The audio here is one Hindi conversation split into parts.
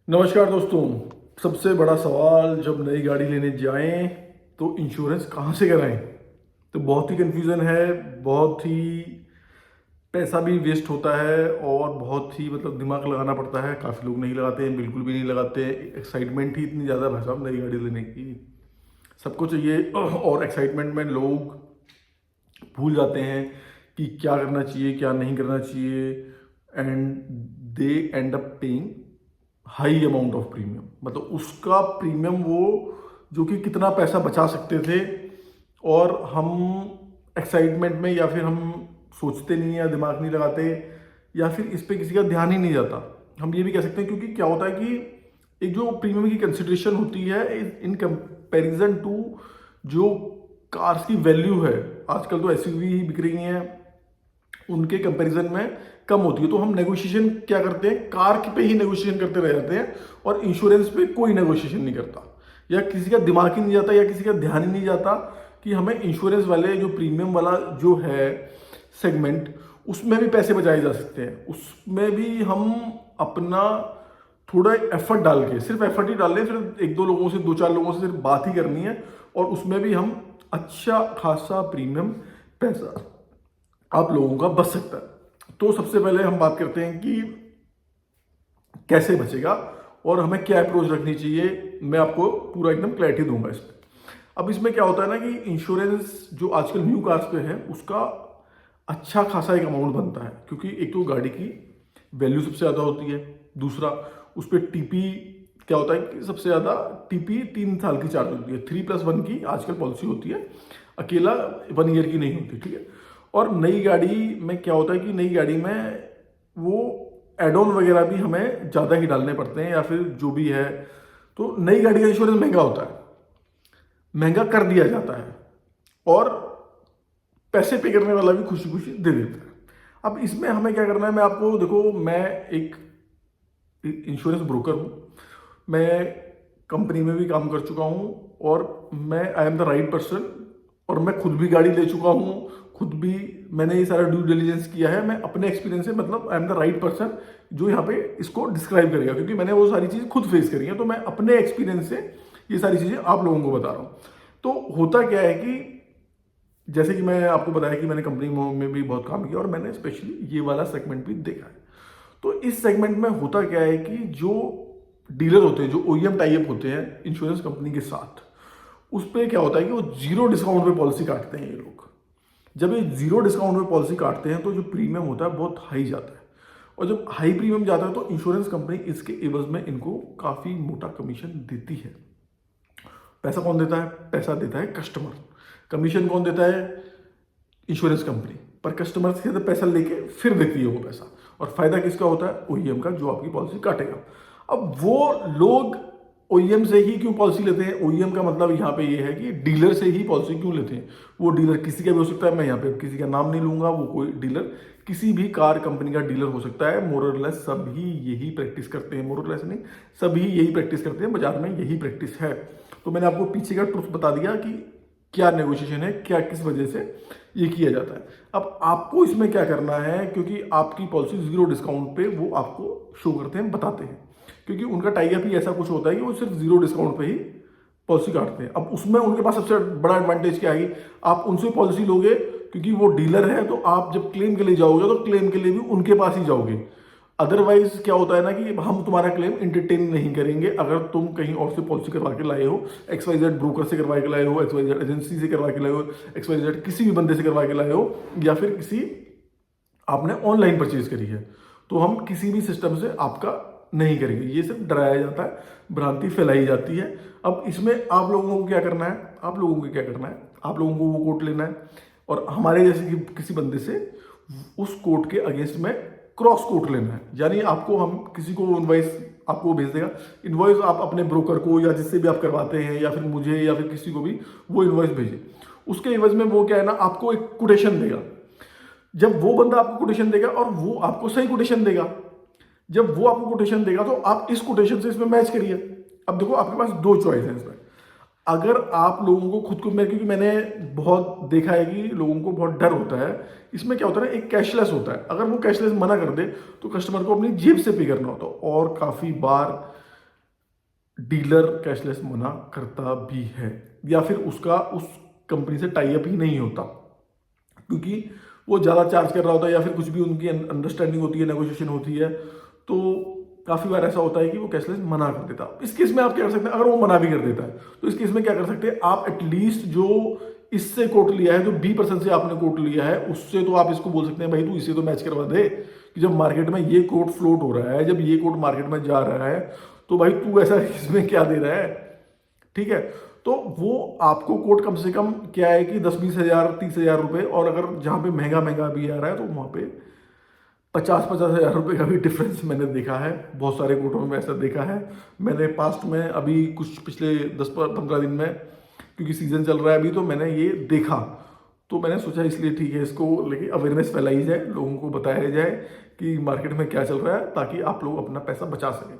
नमस्कार दोस्तों। सबसे बड़ा सवाल, जब नई गाड़ी लेने जाएं तो इंश्योरेंस कहाँ से कराएं। तो बहुत ही कंफ्यूजन है, बहुत ही पैसा भी वेस्ट होता है और बहुत ही दिमाग लगाना पड़ता है। काफ़ी लोग नहीं लगाते हैं, बिल्कुल भी नहीं लगाते हैं। एक्साइटमेंट ही इतनी ज़्यादा भाई साहब नई गाड़ी लेने की, सबको चाहिए और एक्साइटमेंट में लोग भूल जाते हैं कि क्या करना चाहिए क्या नहीं करना चाहिए, and they and up paying high amount of premium. उसका प्रीमियम वो जो कि कितना पैसा बचा सकते थे, और हम एक्साइटमेंट में या फिर हम सोचते नहीं या दिमाग नहीं लगाते, या फिर इस पे किसी का ध्यान ही नहीं जाता। हम ये भी कह सकते हैं, क्योंकि क्या होता है कि एक जो प्रीमियम की कंसिडरेशन होती है इन कंपैरिजन टू जो कार्स की वैल्यू है, आजकल तो एसयूवी ही बिक रही हैं, उनके कंपैरिजन में कम होती है। तो हम नेगोशिएशन क्या करते हैं, कार पे ही नेगोशिएशन करते रह जाते हैं और इंश्योरेंस पे कोई नेगोशिएशन नहीं करता, या किसी का दिमाग ही नहीं जाता या किसी का ध्यान ही नहीं जाता कि हमें इंश्योरेंस वाले जो प्रीमियम वाला जो है सेगमेंट, उसमें भी पैसे बचाए जा सकते हैं। उसमें भी हम अपना थोड़ा एफर्ट डाल के, सिर्फ एफर्ट ही डाल लें, फिर एक दो लोगों से, दो चार लोगों से सिर्फ बात ही करनी है, और उसमें भी हम अच्छा खासा प्रीमियम पैसा आप लोगों का बच सकता है। तो सबसे पहले हम बात करते हैं कि कैसे बचेगा और हमें क्या अप्रोच रखनी चाहिए। मैं आपको पूरा एकदम क्लैरिटी दूंगा इसमें। अब इसमें क्या होता है ना कि इंश्योरेंस जो आजकल न्यू कार्स पे है, उसका अच्छा खासा एक अमाउंट बनता है, क्योंकि एक तो गाड़ी की वैल्यू सबसे ज़्यादा होती है, दूसरा उस पर टीपी क्या होता है कि सबसे ज़्यादा टीपी 3 साल की चार्ज होती है। 3+1 की आजकल पॉलिसी होती है, अकेला 1 ईयर की नहीं होती, ठीक है। और नई गाड़ी में क्या होता है कि नई गाड़ी में वो एड ऑन वगैरह भी हमें ज़्यादा ही डालने पड़ते हैं, या फिर जो भी है। तो नई गाड़ी का इंश्योरेंस महंगा होता है, महंगा कर दिया जाता है, और पैसे पे करने वाला भी खुशी खुशी दे देता है। अब इसमें हमें क्या करना है, मैं आपको देखो, मैं एक इंश्योरेंस ब्रोकर हूँ, मैं कंपनी में भी काम कर चुका हूँ, और मैं I am the right person, और मैं खुद भी गाड़ी ले चुका हूँ, खुद भी मैंने ये सारा ड्यू डिलीजेंस किया है। मैं अपने एक्सपीरियंस से I am the right person जो यहाँ पे इसको डिस्क्राइब करेगा, क्योंकि मैंने वो सारी चीज़ खुद फेस करी है। तो मैं अपने एक्सपीरियंस से ये सारी चीज़ें आप लोगों को बता रहा हूँ। तो होता क्या है कि जैसे कि मैं आपको बताया कि मैंने कंपनी में भी बहुत काम किया, और मैंने स्पेशली ये वाला सेगमेंट भी देखा है। तो इस सेगमेंट में होता क्या है कि जो डीलर होते हैं, जो ओईएम टाई अप होते हैं इंश्योरेंस कंपनी के साथ, उस पर क्या होता है कि वो जीरो डिस्काउंट पे पॉलिसी काटते हैं ये लोग। जब ये जीरो डिस्काउंट पे पॉलिसी काटते हैं तो जो प्रीमियम होता है बहुत हाई जाता है, और जब हाई प्रीमियम जाता है तो इंश्योरेंस कंपनी इसके एवज में इनको काफ़ी मोटा कमीशन देती है। पैसा कौन देता है? पैसा देता है कस्टमर। कमीशन कौन देता है? Insurance company. पर कस्टमर से पैसा लेके फिर देती है वो पैसा, और फायदा किसका होता है? ओईएम का, जो आपकी पॉलिसी काटेगा। अब वो लोग ओईएम से ही क्यों पॉलिसी लेते हैं? ओईएम का मतलब यहाँ पे ये है कि डीलर से ही पॉलिसी क्यों लेते हैं। वो डीलर किसी का भी हो सकता है, मैं यहाँ पे किसी का नाम नहीं लूंगा, वो कोई डीलर किसी भी कार कंपनी का डीलर हो सकता है। मोरलेस सभी यही प्रैक्टिस करते हैं, मोरलेस नहीं, सभी यही प्रैक्टिस करते हैं, बाजार में यही प्रैक्टिस है। तो मैंने आपको पीछे का ट्रुथ बता दिया कि क्या नेगोशिएशन है, क्या किस वजह से ये किया जाता है। अब आपको इसमें क्या करना है, क्योंकि आपकी पॉलिसी जीरो डिस्काउंट पे वो आपको शो करते हैं, बताते हैं, क्योंकि उनका टाई अप ही ऐसा कुछ होता है कि वो सिर्फ जीरो डिस्काउंट पे ही पॉलिसी काटते हैं। अब उसमें उनके पास सबसे बड़ा एडवांटेज क्या है, आप उनसे पॉलिसी लोगे क्योंकि वो डीलर है, तो आप जब क्लेम के लिए जाओगे तो क्लेम के लिए भी उनके पास ही जाओगे। अदरवाइज क्या होता है ना कि हम तुम्हारा क्लेम इंटरटेन नहीं करेंगे अगर तुम कहीं और से पॉलिसी करवा के लाए हो, XYZ ब्रोकर से करवा के लाए हो, XYZ एजेंसी से करवा के लाए हो, XYZ किसी भी बंदे से करवा के लाए हो, या फिर किसी आपने ऑनलाइन परचेज करी है, तो हम किसी भी सिस्टम से आपका नहीं करेंगे। ये सिर्फ डराया जाता है, भ्रांति फैलाई जाती है। अब इसमें आप लोगों को क्या करना है, आप लोगों को क्या करना है, आप लोगों को वो कोट लेना है, और हमारे जैसे कि किसी बंदे से उस कोट के अगेंस्ट में क्रॉस कोट लेना है। यानी आपको, हम किसी को इनवॉइस आपको भेज देगा, इनवॉइस आप अपने ब्रोकर को या जिससे भी आप करवाते हैं, या फिर मुझे या फिर किसी को भी वो इनवॉइस भेजे। उसके एवज में वो क्या है ना, आपको एक कोटेशन देगा। जब वो बंदा आपको कोटेशन देगा, और वो आपको सही कोटेशन देगा, जब वो आपको कोटेशन देगा तो आप इस कोटेशन से इसमें मैच करिए। अब देखो, आपके पास दो चॉइस है इसमें। अगर आप लोगों को खुद को, मैं क्योंकि मैंने बहुत देखा है कि लोगों को बहुत डर होता है, इसमें क्या होता है ना, एक कैशलेस होता है। अगर वो कैशलेस मना कर दे तो कस्टमर को अपनी जेब से पे करना होता है, और काफ़ी बार डीलर कैशलेस मना करता भी है, या फिर उसका उस कंपनी से टाई अप ही नहीं होता, क्योंकि वो ज़्यादा चार्ज कर रहा होता है या फिर कुछ भी उनकी अंडरस्टैंडिंग होती है, नेगोशिएशन होती है। तो काफ़ी बार ऐसा होता है कि वो कैशलेस मना कर देता है। इस केस में आप क्या कर सकते हैं, अगर वो मना भी कर देता है तो इस केस में क्या कर सकते हैं आप, एटलीस्ट जो इससे कोट लिया है, जो 20% से आपने कोट लिया है, उससे तो आप इसको बोल सकते हैं भाई तू इससे तो मैच करवा दे, कि जब मार्केट में ये कोट फ्लोट हो रहा है, जब ये कोट मार्केट में जा रहा है, तो भाई तू ऐसा इसमें क्या दे रहा है। ठीक है, तो वो आपको कोट कम से कम क्या है कि 10-20 हज़ार 30 हज़ार रुपए, और अगर जहां पे महंगा महंगा भी आ रहा है तो वहां पे 50-50 हज़ार रुपए का भी डिफरेंस मैंने देखा है। बहुत सारे कोटों में ऐसा देखा है मैंने पास्ट में, अभी कुछ पिछले 10-15 दिन में, क्योंकि सीजन चल रहा है अभी, तो मैंने ये देखा। तो मैंने सोचा इसलिए ठीक है, इसको लेके अवेयरनेस फैलाई जाए, लोगों को बताया जाए कि मार्केट में क्या चल रहा है, ताकि आप लोग अपना पैसा बचा सकें।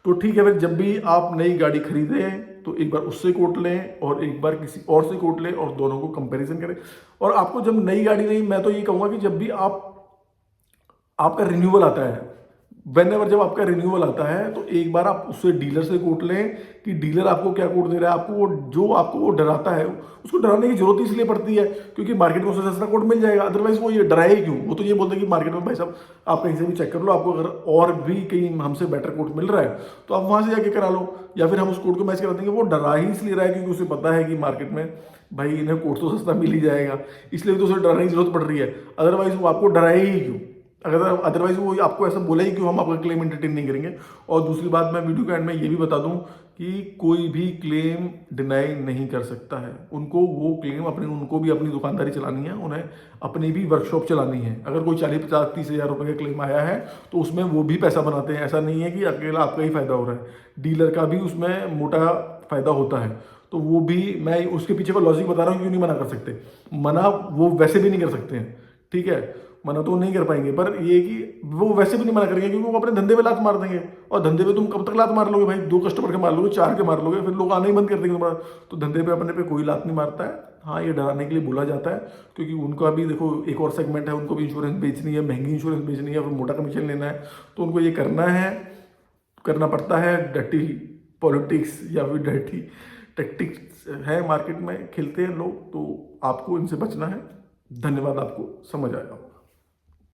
तो ठीक है, फिर जब भी आप नई गाड़ी खरीदें तो एक बार उससे कोट लें और एक बार किसी और से कोट लें, और दोनों को कंपैरिजन करें। और आपको जब नई गाड़ी नहीं, मैं तो ये कहूँगा कि जब भी आपका रिन्यूअल आता है, वेन एवर जब आपका रिन्यूअल आता है, तो एक बार आप उससे डीलर से कोट लें कि डीलर आपको क्या कोट दे रहा है। आपको वो जो आपको वो डराता है, उसको डराने की जरूरत इसलिए पड़ती है क्योंकि मार्केट में उससे सस्ता कोट मिल जाएगा। अदरवाइज वो ये डराए क्यों, वो तो ये बोलते हैं कि मार्केट में भाई साहब आप कहीं से भी चेक कर लो, आपको अगर और भी कहीं हमसे बेटर कोट मिल रहा है तो आप वहां से जाके करा लो, या फिर हम उस कोट को मैच करा देंगे। वो डरा ही इसलिए रहा है क्योंकि उसे पता है कि मार्केट में भाई इन्हें कोट तो सस्ता मिल ही जाएगा, इसलिए तो उसे डराने की जरूरत पड़ रही है। अदरवाइज वो आपको डराए ही क्यों, अगर अदरवाइज वो आपको ऐसा बोला ही क्यों हम आपका क्लेम एंटरटेन नहीं करेंगे। और दूसरी बात, मैं वीडियो के एंड में ये भी बता दूं कि कोई भी क्लेम डिनाई नहीं कर सकता है। उनको वो क्लेम उनको भी अपनी दुकानदारी चलानी है, उन्हें अपनी भी वर्कशॉप चलानी है। अगर कोई 40-50-30 हज़ार रुपए का क्लेम आया है तो उसमें वो भी पैसा बनाते हैं, ऐसा नहीं है कि अकेला आपका ही फायदा हो रहा है, डीलर का भी उसमें मोटा फायदा होता है। तो वो भी, मैं उसके पीछे का लॉजिक बता रहा हूँ, क्यों नहीं मना कर सकते। मना वो वैसे भी नहीं कर सकते हैं, ठीक है, मना तो नहीं कर पाएंगे, पर ये कि वो वैसे भी नहीं मना करेंगे क्योंकि वो अपने धंधे पे लात मार देंगे। और धंधे पे तुम कब तक लात मार लोगे भाई, 2 कस्टमर के मार लोगे, 4 के मार लोगे, फिर लोग आना ही बंद कर देंगे तुम्हारा। तो धंधे पे अपने पे कोई लात नहीं मारता है। हाँ, ये डराने के लिए बोला जाता है क्योंकि उनका भी देखो एक और सेगमेंट है, उनको भी इंश्योरेंस बेचनी है, महंगी इंश्योरेंस बेचनी है, फिर मोटा कमीशन लेना है, तो उनको ये करना पड़ता है। डर्टी पॉलिटिक्स या फिर डर्टी टैक्टिक्स है, मार्केट में खेलते हैं लोग, तो आपको इनसे बचना है। धन्यवाद, आपको समझ आया।